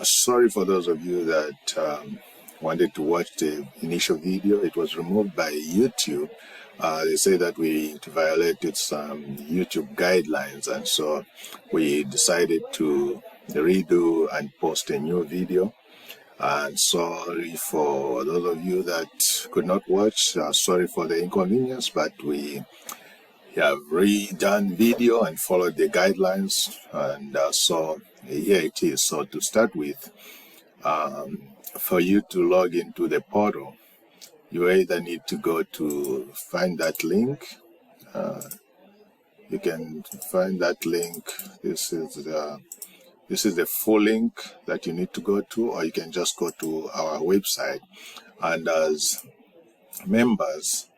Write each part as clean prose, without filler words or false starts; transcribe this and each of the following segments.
Sorry for those of you that wanted to watch the initial video. It was removed by YouTube. They say that we violated some YouTube guidelines, and so we decided to redo and post a new video. And sorry for those of you that could not watch. Sorry for the inconvenience, but we have redone video and followed the guidelines, and so here it is. So to start with, for you to log into the portal, you either need to go to find that link. You can find that link. This is the full link that you need to go to, or you can just go to our website. And as members,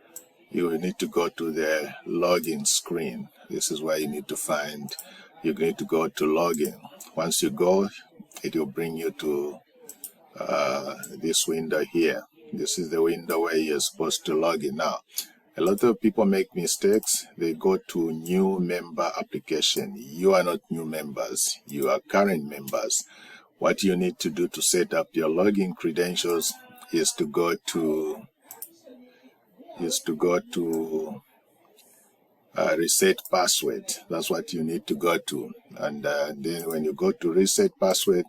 you will need to go to the login screen. This is where you need to find, you need to go to login. Once you go, it will bring you to this window here. This is the window where you're supposed to log in. Now, a lot of people make mistakes. They go to new member application. You are not new members. You are current members. What you need to do to set up your login credentials is to go to reset password. That's what you need to go to. And then when you go to reset password,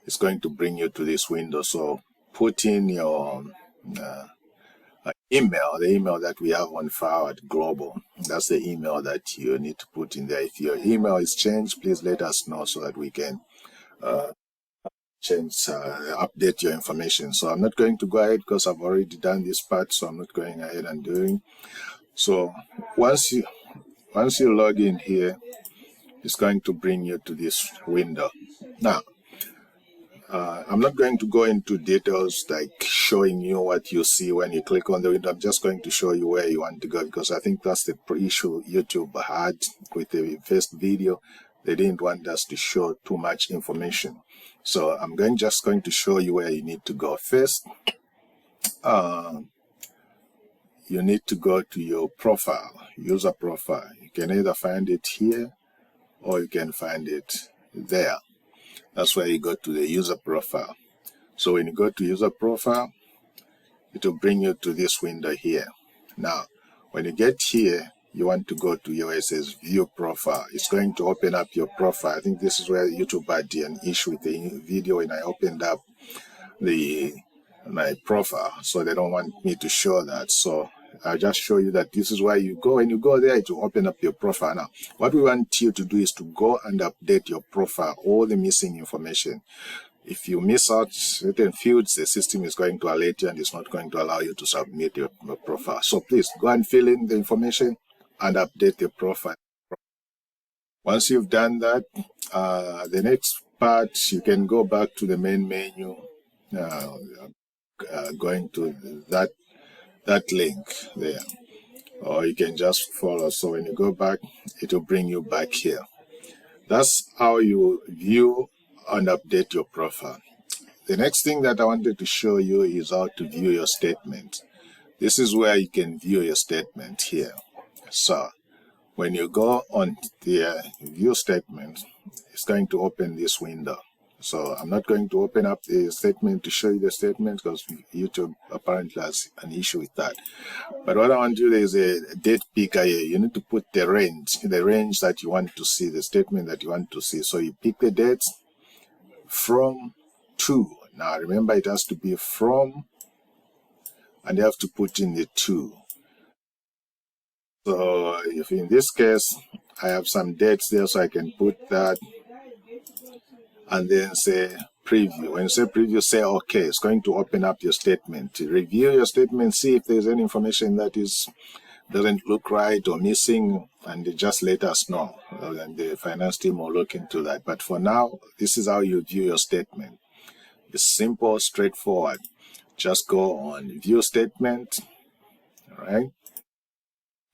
it's going to bring you to this window. So put in your email, the email that we have on file at Global. That's the email that you need to put in there. If your email is changed, please let us know so that we can update your information. So I'm not going to go ahead because I've already done this part, so I'm not going ahead and doing. So once you log in here, it's going to bring you to this window. Now, I'm not going to go into details like showing you what you see when you click on the window. I'm just going to show you where you want to go, because I think that's the issue YouTube had with the first video. They didn't want us to show too much information. So I'm just going to show you where you need to go. First, you need to go to your profile, user profile. You can either find it here or you can find it there. That's where you go to the user profile. So when you go to user profile, it will bring you to this window here. Now, when you get here, you want to go to where it says view profile. It's going to open up your profile. I think this is where YouTube had an issue with the video when I opened up my profile. So they don't want me to show that. So I'll just show you that this is where you go. When you go there, it will open up your profile. Now, what we want you to do is to go and update your profile, all the missing information. If you miss out certain fields, the system is going to alert you and it's not going to allow you to submit your profile. So please go and fill in the information and update your profile. Once you've done that, the next part, you can go back to the main menu, going to that link there, or you can just follow. So when you go back, it will bring you back here. That's how you view and update your profile. The next thing that I wanted to show you is how to view your statement. This is where you can view your statement here. So when you go on the view statement, it's going to open this window. So I'm not going to open up the statement to show you the statement because YouTube apparently has an issue with that. But what I want to do is a date picker here. You need to put the range that you want to see, the statement that you want to see. So you pick the date from to. Now remember, it has to be from, and you have to put in the to. So if in this case, I have some dates there, so I can put that and then say preview. When you say preview, say okay. It's going to open up your statement. To review your statement, see if there's any information that doesn't look right or missing, and just let us know. And the finance team will look into that. But for now, this is how you view your statement. It's simple, straightforward. Just go on view statement. All right.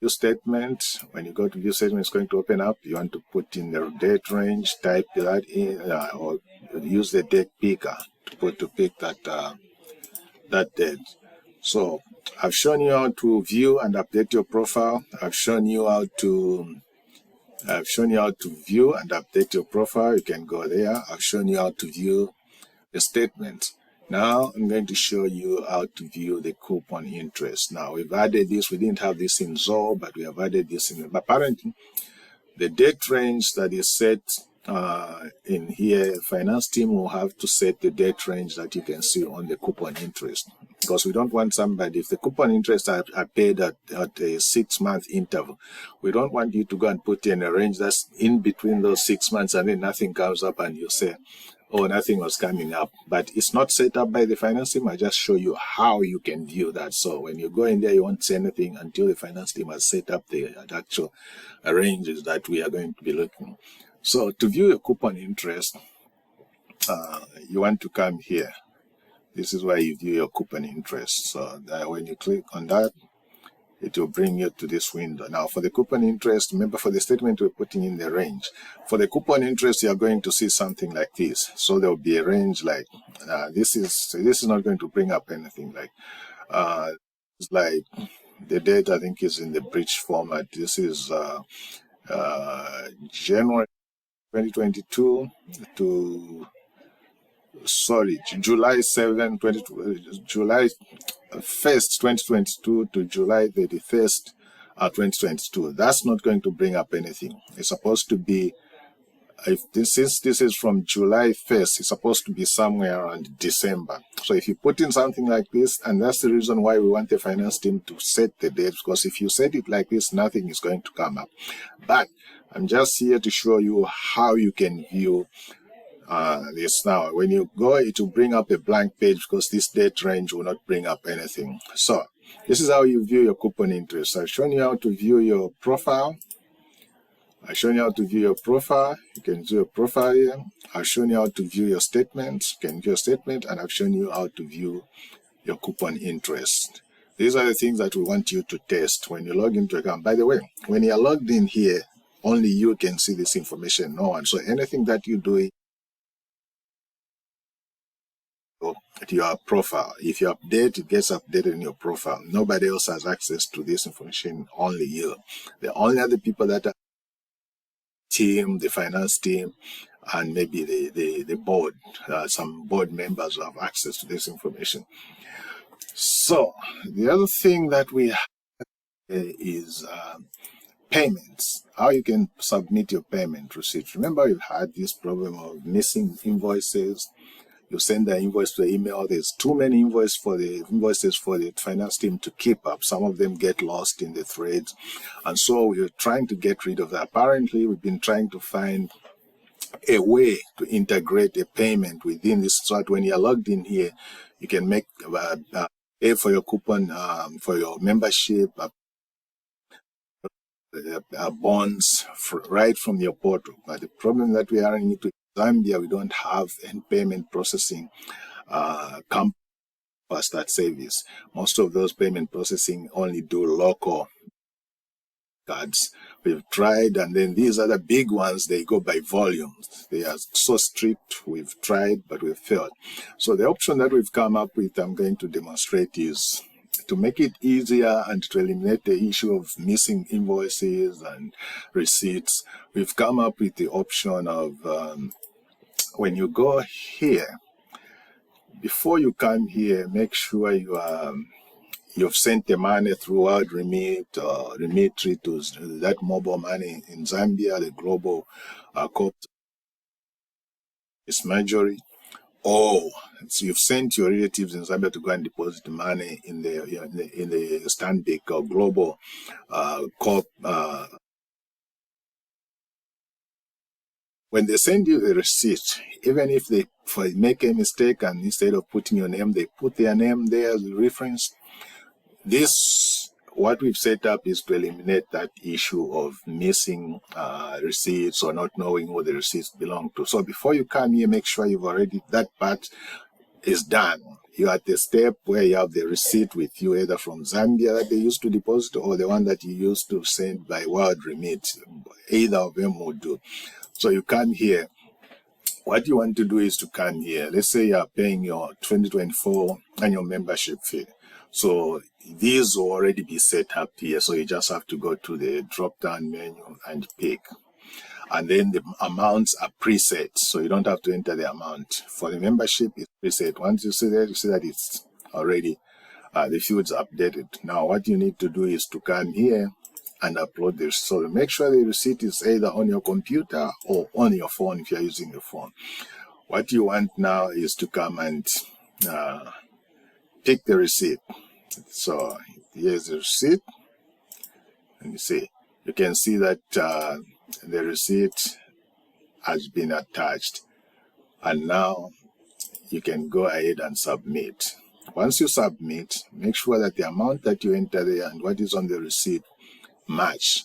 View statement. When you go to view statement, it's going to open up. You want to put in the date range, type that in, or use the date picker to pick that date. So I've shown you how to view and update your profile. I've shown you how to I've shown you how to view and update your profile. You can go there. I've shown you how to view the statement. Now I'm going to show you how to view the coupon interest. Now we've added this. We didn't have this in Zoho, but we have added this in. Apparently, the date range that is set in here, finance team will have to set the date range that you can see on the coupon interest, because we don't want somebody, if the coupon interest are paid at a 6-month interval, we don't want you to go and put in a range that's in between those 6 months and then nothing comes up and you say, oh, nothing was coming up. But it's not set up by the finance team. I just show you how you can view that. So when you go in there, you won't see anything until the finance team has set up the actual ranges that we are going to be looking. So to view your coupon interest, you want to come here. This is where you view your coupon interest. So that when you click on that, it will bring you to this window. Now for the coupon interest, remember for the statement we're putting in the range. For the coupon interest, you're going to see something like this. So there will be a range like, this is not going to bring up anything like, it's like the date I think is in the breach format. This is January 2022 to July 7, July 1st, 2022 to July 31st, 2022. That's not going to bring up anything. It's supposed to be, since this is from July 1st, it's supposed to be somewhere around December. So if you put in something like this, and that's the reason why we want the finance team to set the date, because if you set it like this, nothing is going to come up. But I'm just here to show you how you can view this. Now when you go, it will bring up a blank page because this date range will not bring up anything. So this is how you view your coupon interest. I've shown you how to view your profile. I've shown you how to view your profile. You can view your profile here. I've shown you how to view your statements. You can view your statement, and I've shown you how to view your coupon interest. These are the things that we want you to test when you log into your account. By the way, when you're logged in here, only you can see this information, no one. So anything that you do at your profile, if you update, it gets updated in your profile. Nobody else has access to this information, only you. The only other people that are team, the finance team, and maybe the board, some board members have access to this information. So the other thing that we have is payments, how you can submit your payment receipts. Remember, you've had this problem of missing invoices. You send the invoice to the email. There's too many invoices for the finance team to keep up. Some of them get lost in the threads. And so we're trying to get rid of that. Apparently, we've been trying to find a way to integrate a payment within this, so that when you're logged in here, you can make pay for your coupon, for your membership, bonds right from your portal. But the problem that we are in Zambia, we don't have any payment processing company for that service. Most of those payment processing only do local cards. We've tried, and then these other big ones, they go by volumes. They are so strict. We've tried, but we've failed. So the option that we've come up with, I'm going to demonstrate, is to make it easier and to eliminate the issue of missing invoices and receipts. We've come up with the option of when you go here, before you come here, make sure you've sent the money through WorldRemit or Remitry to that mobile money in Zambia, the global corp is majority. Or so you've sent your relatives in Zambia to go and deposit money in the Stanbic or global corp. When they send you the receipt, even if they make a mistake and instead of putting your name, they put their name there as a reference, what we've set up is to eliminate that issue of missing receipts or not knowing who the receipts belong to. So before you come here, make sure you've already, that part is done. You're at the step where you have the receipt with you, either from Zambia that they used to deposit or the one that you used to send by WorldRemit. Either of them will do. So you come here. What you want to do is to come here. Let's say you are paying your 2024 annual membership fee. So these will already be set up here. So you just have to go to the drop-down menu and pick. And then the amounts are preset, so you don't have to enter the amount. For the membership, it's preset. Once you see that it's already, the fields are updated. Now, what you need to do is to come here and upload this. So make sure the receipt is either on your computer or on your phone if you're using your phone. What you want now is to come and pick the receipt. So here's the receipt, and you can see that the receipt has been attached, and now you can go ahead and submit. Once you submit, make sure that the amount that you enter there and what is on the receipt match.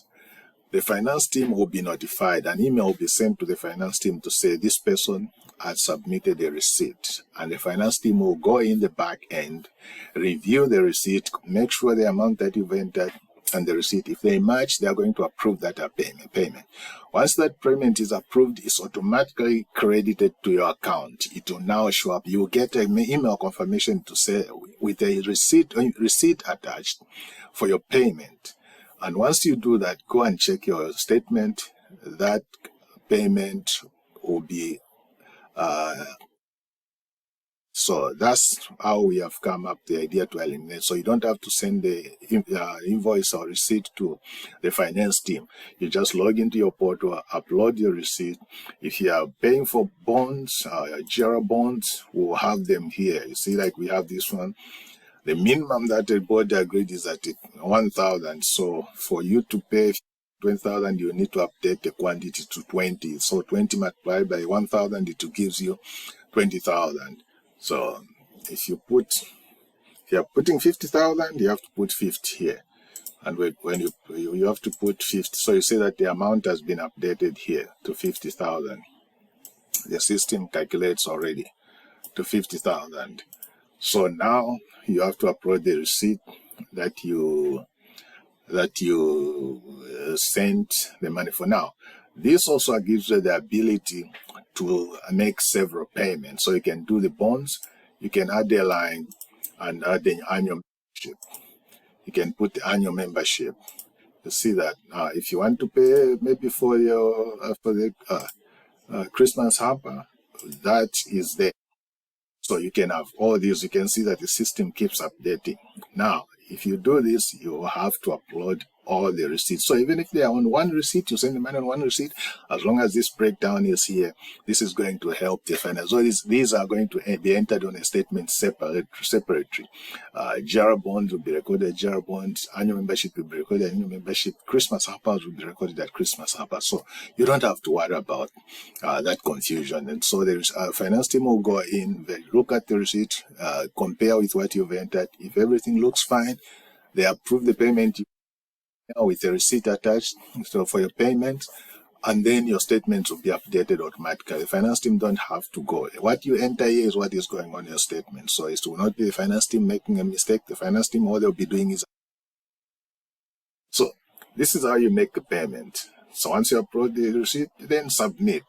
The finance team will be notified. An email will be sent to the finance team to say this person has submitted a receipt, and the finance team will go in the back end, review the receipt, make sure the amount that you've entered and the receipt, if they match, they are going to approve that payment. Once that payment is approved, it's automatically credited to your account. It will now show up. You will get an email confirmation to say with a receipt attached for your payment. And once you do that, go and check your statement. That payment will be so that's how we have come up the idea to eliminate. So you don't have to send the invoice or receipt to the finance team. You just log into your portal, upload your receipt. If you are paying for bonds, JIRA bonds, we'll have them here. You see, like we have this one. The minimum that the board agreed is at 1,000. So for you to pay 20,000, you need to update the quantity to 20. So 20 multiplied by 1,000, it gives you 20,000. So if you are putting 50,000, you have to put 50 here. And when you have to put 50, so you see that the amount has been updated here to 50,000. The system calculates already to 50,000. So now you have to upload the receipt that you sent the money for. Now, this also gives you the ability to make several payments. So you can do the bonds, you can add a line and add the annual membership. You can put the annual membership. You see that if you want to pay maybe for the Christmas hamper, that is there. So you can have all these. You can see that the system keeps updating. Now, if you do this, you have to upload all the receipts. So even if they are on one receipt, you send the money on one receipt, as long as this breakdown is here, this is going to help the finance. So these are going to be entered on a statement separately. JIRA bonds will be recorded JIRA bonds, annual membership will be recorded annual membership, Christmas hampers will be recorded at Christmas hampers. So you don't have to worry about that confusion. And so there's a finance team will go in, they look at the receipt, compare with what you've entered. If everything looks fine, they approve the payment with the receipt attached, so for your payment, and then your statements will be updated automatically. The finance team don't have to go. What you enter here is what is going on in your statement. So it will not be the finance team making a mistake. The finance team, all they'll be doing is. So this is how you make a payment. So once you upload the receipt, then submit.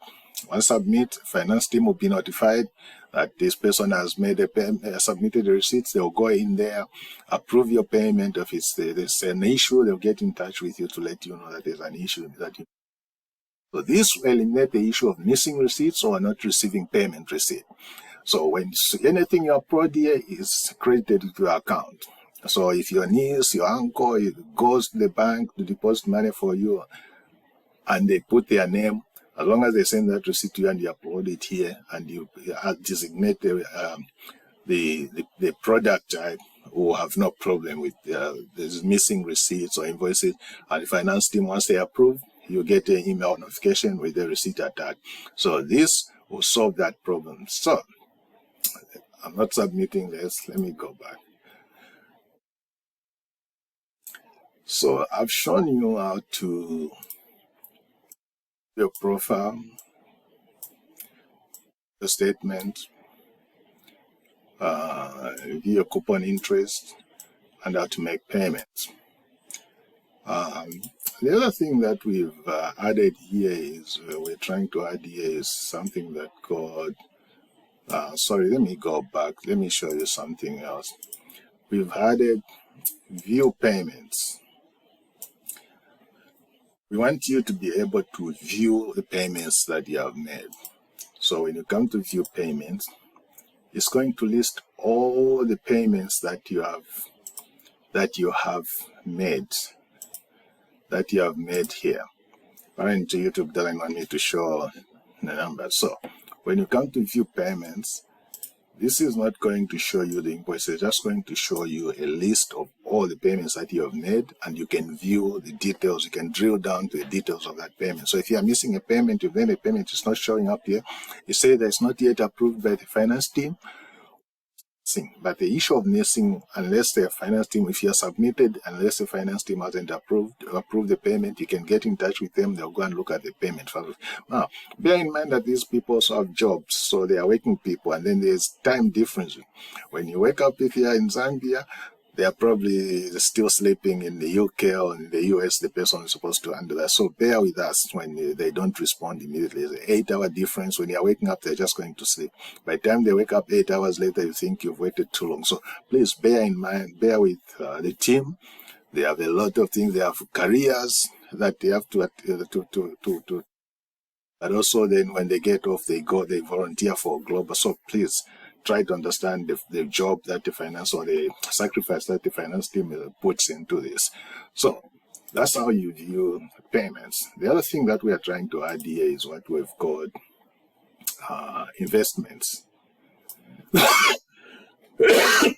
Once submit, finance team will be notified that this person has made a payment, submitted the receipts. They'll go in there, approve your payment. If there's an issue, they'll get in touch with you to let you know that there's an issue. So this will eliminate the issue of missing receipts or not receiving payment receipt. So when anything you upload here is credited to your account. So if your niece, your uncle goes to the bank to deposit money for you and they put their name, as long as they send that receipt to you and you upload it here and you designate the product type, will have no problem with there's missing receipts or invoices. And the finance team, once they approve, you get an email notification with the receipt attached. So this will solve that problem. So I'm not submitting this. Let me go back. So I've shown you how to your profile, the statement, your coupon interest, and how to make payments. The other thing that we've added here is we're trying to add here is something that called sorry, let me go back. Let me show you something else. We've added view payments. we want you to be able to view the payments that you have made. So when you come to view payments, it's going to list all the payments that you have made here. Apparently YouTube doesn't want me to show the numbers. So when you come to view payments, this is not going to show you the invoice. It's just going to show you a list of all the payments that you have made, and you can view the details. You can drill down to the details of that payment. So if you are missing a payment, if then a payment is not showing up here, you say that it's not yet approved by the finance team. But the issue of missing, unless the finance team, if you're submitted, unless the finance team hasn't approved the payment, you can get in touch with them. They'll go and look at the payment. Now, bear in mind that these people also have jobs, so they are working people, and then there's time difference. When you wake up, if you're in Zambia, they are probably still sleeping in the UK or in the US, the person is supposed to handle that. So bear with us when they don't respond immediately. It's an 8-hour difference. When you're waking up, they're just going to sleep. By the time they wake up 8 hours later, you think you've waited too long. So please bear in mind, bear with the team. They have a lot of things. They have careers that they have to but also then when they get off, they volunteer for global. So please try to understand the job that the finance, or the sacrifice that the finance team puts into this. So that's how you view payments. The other thing that we are trying to add here is what we've called investments. The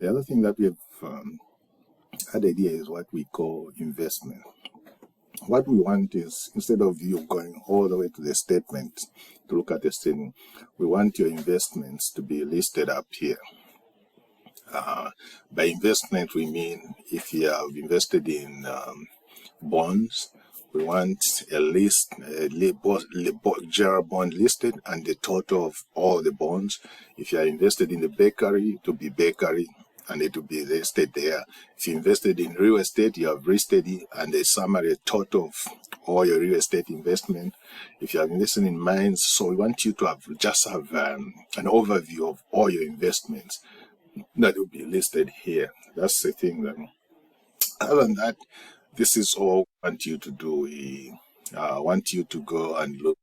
other thing that we've added here is what we call investment. What we want is, instead of you going all the way to the statement to look at the statement, we want your investments to be listed up here. By investment, we mean if you have invested in bonds, we want a list, general bond listed, and the total of all the bonds. If you are invested in the bakery, to be bakery, and it will be listed there. If you invested in real estate, you have listed it, and a summary, a total of all your real estate investment. If you are invested in mines, so we want you to have an overview of all your investments that will be listed here. That's the thing. That, other than that, this is all we want you to do. We want you to go and look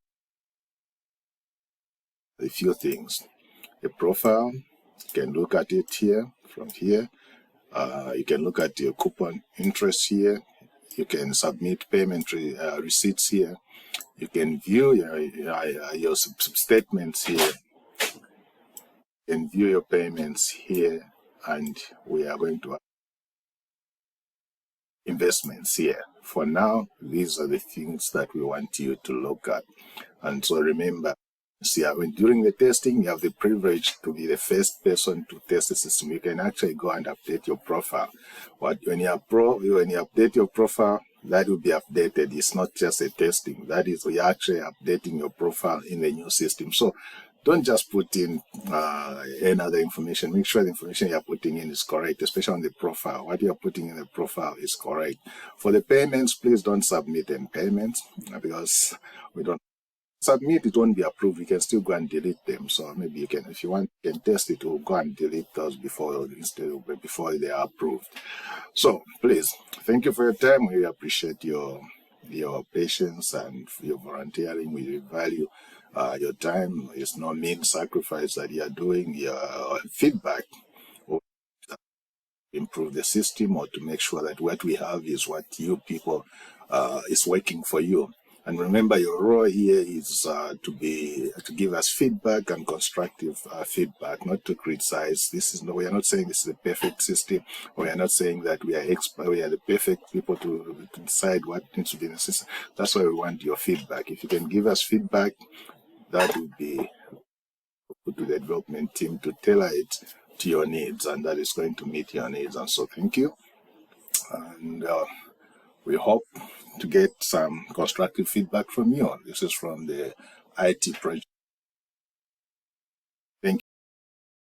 at a few things. The profile, you can look at it here. From here, you can look at your coupon interest here. You can submit payment receipts here. You can view your statements here. You can view your payments here, and we are going to have investments here. For now, these are the things that we want you to look at. And so remember, during the testing, you have the privilege to be the first person to test the system. You can actually go and update your profile. When you update your profile, that will be updated. It's not just a testing. That is, you're actually updating your profile in the new system. So don't just put in any other information. Make sure the information you're putting in is correct, especially on the profile. What you're putting in the profile is correct. For the payments, please don't submit any payments, because we don't submit, it won't be approved. You can still go and delete them. So maybe you can, if you want, you can test it, or go and delete those before they are approved. So please, thank you for your time. We appreciate your patience and your volunteering. We value your time. It's no mean sacrifice that you are doing. Your feedback will improve the system, or to make sure that what we have is what you people is working for you. And remember, your role here is to give us feedback and constructive feedback, not to criticize. We are not saying this is a perfect system. We are not saying that we are the perfect people to decide what needs to be in the system. That's why we want your feedback. If you can give us feedback, that would be put to the development team to tailor it to your needs, and that is going to meet your needs. And so thank you. And we hope to get some constructive feedback from you. This is from the IT project.